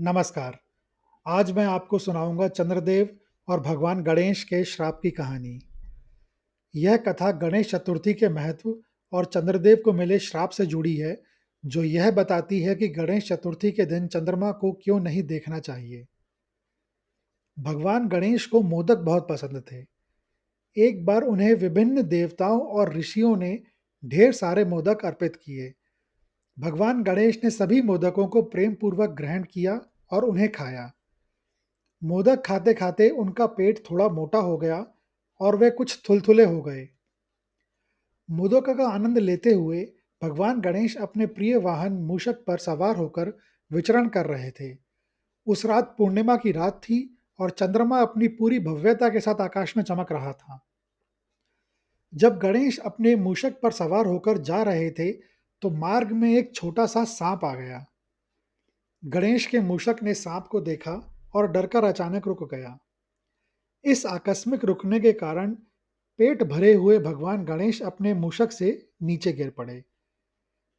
नमस्कार। आज मैं आपको सुनाऊंगा चंद्रदेव और भगवान गणेश के श्राप की कहानी। यह कथा गणेश चतुर्थी के महत्व और चंद्रदेव को मिले श्राप से जुड़ी है, जो यह बताती है कि गणेश चतुर्थी के दिन चंद्रमा को क्यों नहीं देखना चाहिए। भगवान गणेश को मोदक बहुत पसंद थे। एक बार उन्हें विभिन्न देवताओं और ऋषियों ने ढेर सारे मोदक अर्पित किए। भगवान गणेश ने सभी मोदकों को प्रेम पूर्वक ग्रहण किया और उन्हें खाया। मोदक खाते-खाते उनका पेट थोड़ा मोटा हो गया और वे कुछ थुलथुले हो गए। मोदकों का आनंद लेते हुए भगवान गणेश अपने प्रिय वाहन मूषक पर सवार होकर विचरण कर रहे थे। उस रात पूर्णिमा की रात थी और चंद्रमा अपनी पूरी भव्यता के साथ आकाश में चमक रहा था। जब गणेश अपने मूषक पर सवार होकर जा रहे थे, तो मार्ग में एक छोटा सा सांप आ गया। गणेश के मूषक ने सांप को देखा और डरकर अचानक रुक गया। इस आकस्मिक रुकने के कारण पेट भरे हुए भगवान गणेश अपने मूषक से नीचे गिर पड़े।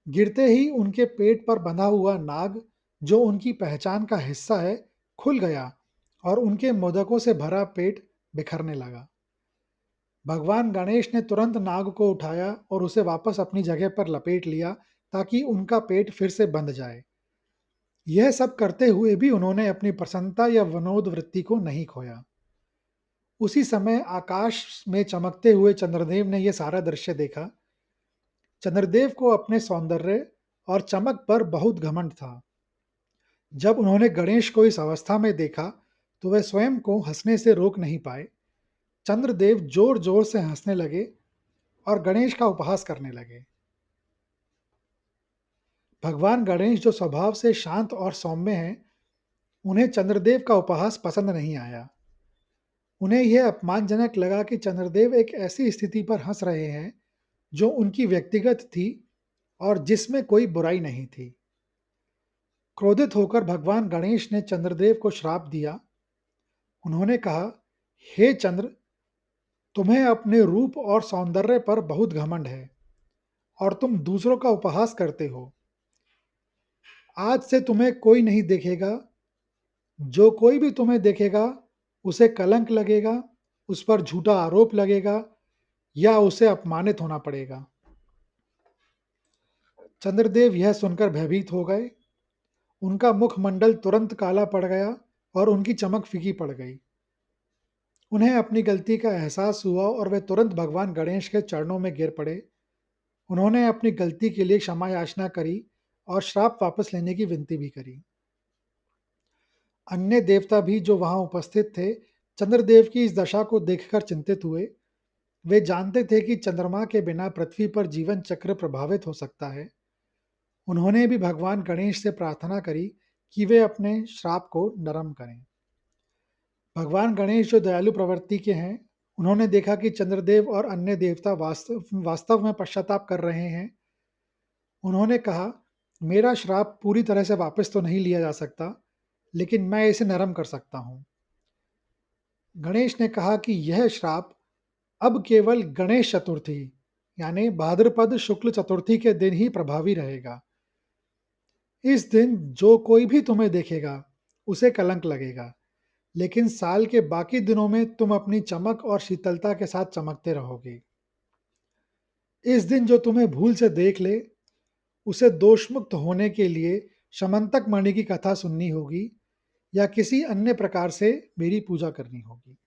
गिरते ही उनके पेट पर बंधा हुआ नाग, जो उनकी पहचान का हिस्सा है, खुल गया और उनके मोदकों से भरा पेट बिखरने लगा। भगवान गणेश ने तुरंत नाग को उठाया और उसे वापस अपनी जगह पर लपेट लिया ताकि उनका पेट फिर से बंध जाए। यह सब करते हुए भी उन्होंने अपनी प्रसन्नता या विनोद वृत्ति को नहीं खोया। उसी समय आकाश में चमकते हुए चंद्रदेव ने यह सारा दृश्य देखा। चंद्रदेव को अपने सौंदर्य और चमक पर बहुत घमंड था। जब उन्होंने गणेश को इस अवस्था में देखा, तो वे स्वयं को हंसने से रोक नहीं पाए। चंद्रदेव जोर जोर से हंसने लगे और गणेश का उपहास करने लगे। भगवान गणेश, जो स्वभाव से शांत और सौम्य हैं, उन्हें चंद्रदेव का उपहास पसंद नहीं आया। उन्हें यह अपमानजनक लगा कि चंद्रदेव एक ऐसी स्थिति पर हंस रहे हैं जो उनकी व्यक्तिगत थी और जिसमें कोई बुराई नहीं थी। क्रोधित होकर भगवान गणेश ने चंद्रदेव को श्राप दिया। उन्होंने कहा, हे चंद्र, तुम्हें अपने रूप और सौंदर्य पर बहुत घमंड है और तुम दूसरों का उपहास करते हो। आज से तुम्हें कोई नहीं देखेगा। जो कोई भी तुम्हें देखेगा, उसे कलंक लगेगा, उस पर झूठा आरोप लगेगा या उसे अपमानित होना पड़ेगा। चंद्रदेव यह सुनकर भयभीत हो गए। उनका मुखमंडल तुरंत काला पड़ गया और उनकी चमक फीकी पड़ गई। उन्हें अपनी गलती का एहसास हुआ और वे तुरंत भगवान गणेश के चरणों में गिर पड़े। उन्होंने अपनी गलती के लिए क्षमा याचना करी और श्राप वापस लेने की विनती भी करी। अन्य देवता भी जो वहां उपस्थित थे, चंद्रदेव की इस दशा को देखकर चिंतित हुए। वे जानते थे कि चंद्रमा के बिना पृथ्वी पर जीवन चक्र प्रभावित हो सकता है। उन्होंने भी भगवान गणेश से प्रार्थना करी कि वे अपने श्राप को नरम करें। भगवान गणेश, जो दयालु प्रवृत्ति के हैं, उन्होंने देखा कि चंद्रदेव और अन्य देवता वास्तव वास्तव में पश्चाताप कर रहे हैं। उन्होंने कहा, मेरा श्राप पूरी तरह से वापस तो नहीं लिया जा सकता, लेकिन मैं इसे नरम कर सकता हूँ। गणेश ने कहा कि यह श्राप अब केवल गणेश चतुर्थी, यानी भाद्रपद शुक्ल चतुर्थी के दिन ही प्रभावी रहेगा। इस दिन जो कोई भी तुम्हें देखेगा, उसे कलंक लगेगा, लेकिन साल के बाकी दिनों में तुम अपनी चमक और शीतलता के साथ चमकते रहोगे। इस दिन जो तुम्हें भूल से देख ले, उसे दोषमुक्त होने के लिए शमंतक मणि की कथा सुननी होगी या किसी अन्य प्रकार से मेरी पूजा करनी होगी।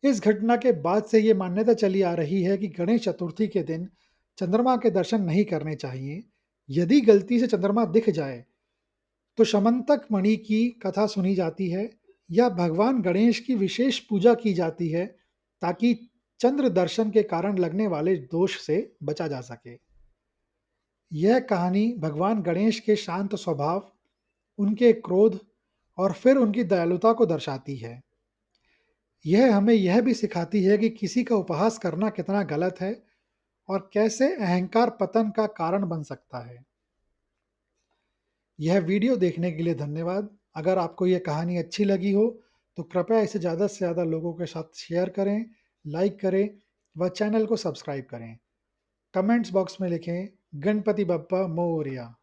इस घटना के बाद से ये मान्यता चली आ रही है कि गणेश चतुर्थी के दिन चंद्रमा के दर्शन नहीं करने चाहिए। यदि गलती से चंद्रमा दिख जाए, तो शमंतक मणि की कथा सुनी जाती है या भगवान गणेश की विशेष पूजा की जाती है, ताकि चंद्र दर्शन के कारण लगने वाले दोष से बचा जा सके। यह कहानी भगवान गणेश के शांत स्वभाव, उनके क्रोध और फिर उनकी दयालुता को दर्शाती है। यह हमें यह भी सिखाती है कि किसी का उपहास करना कितना गलत है और कैसे अहंकार पतन का कारण बन सकता है। यह वीडियो देखने के लिए धन्यवाद। अगर आपको यह कहानी अच्छी लगी हो, तो कृपया इसे ज़्यादा से ज़्यादा लोगों के साथ शेयर करें, लाइक करें व चैनल को सब्सक्राइब करें। कमेंट्स बॉक्स में लिखें, गणपति बप्पा मोरया।